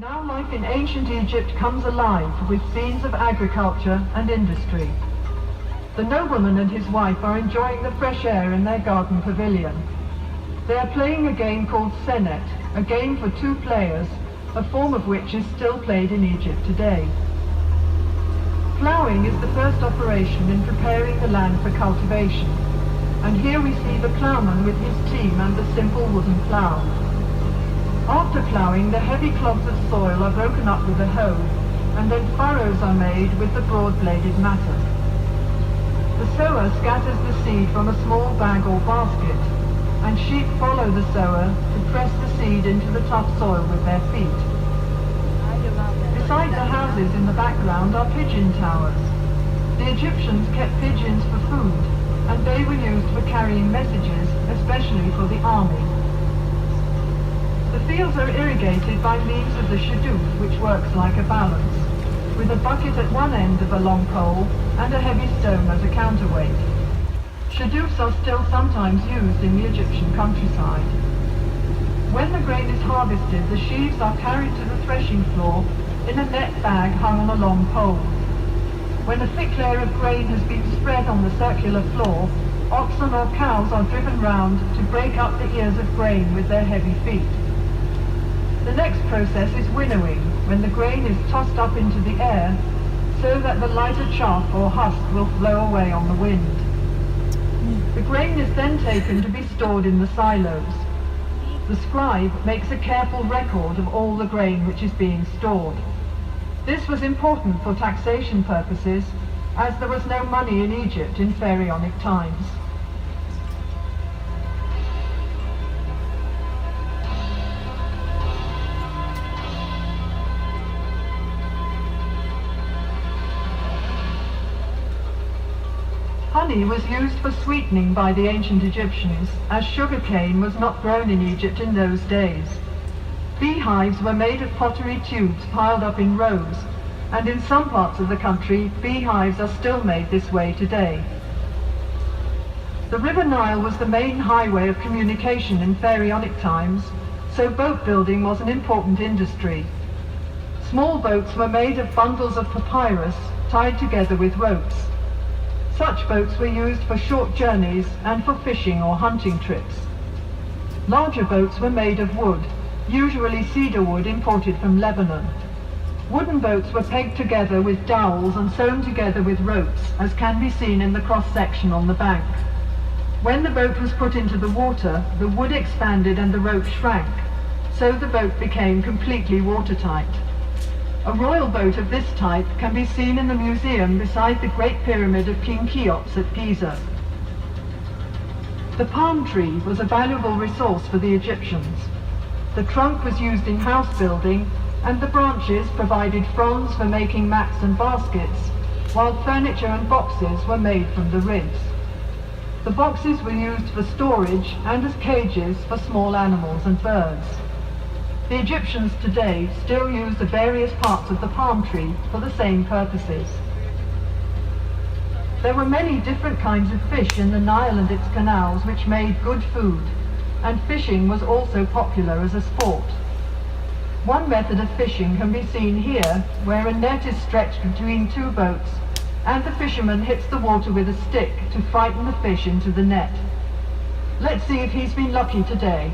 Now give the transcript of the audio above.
Now life in ancient Egypt comes alive with scenes of agriculture and industry. The nobleman and his wife are enjoying the fresh air in their garden pavilion. They are playing a game called senet, a game for two players, a form of which is still played in Egypt today. Ploughing is the first operation in preparing the land for cultivation, and here we see the ploughman with his team and the simple wooden plough. After ploughing, the heavy clods of soil are broken up with a hoe, and then furrows are made with the broad-bladed mattock. The sower scatters the seed from a small bag or basket, and sheep follow the sower to press the seed into the tough soil with their feet. Beside the houses in the background are pigeon towers. The Egyptians kept pigeons for food, and they were used for carrying messages, especially for the army. The fields are irrigated by means of the shadoof, which works like a balance, with a bucket at one end of a long pole and a heavy stone as a counterweight. Shadoofs are still sometimes used in the Egyptian countryside. When the grain is harvested, the sheaves are carried to the threshing floor in a net bag hung on a long pole. When a thick layer of grain has been spread on the circular floor, oxen or cows are driven round to break up the ears of grain with their heavy feet. The next process is winnowing, when the grain is tossed up into the air so that the lighter chaff or husk will flow away on the wind. The grain is then taken to be stored in the silos. The scribe makes a careful record of all the grain which is being stored. This was important for taxation purposes, as there was no money in Egypt in pharaonic times. Honey was used for sweetening by the ancient Egyptians, as sugarcane was not grown in Egypt in those days. Beehives were made of pottery tubes piled up in rows, and in some parts of the country, beehives are still made this way today. The River Nile was the main highway of communication in pharaonic times, so boat building was an important industry. Small boats were made of bundles of papyrus tied together with ropes. Such boats were used for short journeys and for fishing or hunting trips. Larger boats were made of wood, usually cedar wood imported from Lebanon. Wooden boats were pegged together with dowels and sewn together with ropes, as can be seen in the cross-section on the bank. When the boat was put into the water, the wood expanded and the rope shrank, so the boat became completely watertight. A royal boat of this type can be seen in the museum beside the Great Pyramid of King Cheops at Giza. The palm tree was a valuable resource for the Egyptians. The trunk was used in house building, and the branches provided fronds for making mats and baskets, while furniture and boxes were made from the ribs. The boxes were used for storage and as cages for small animals and birds. The Egyptians today still use the various parts of the palm tree for the same purposes. There were many different kinds of fish in the Nile and its canals which made good food, and fishing was also popular as a sport. One method of fishing can be seen here, where a net is stretched between two boats, and the fisherman hits the water with a stick to frighten the fish into the net. Let's see if he's been lucky today.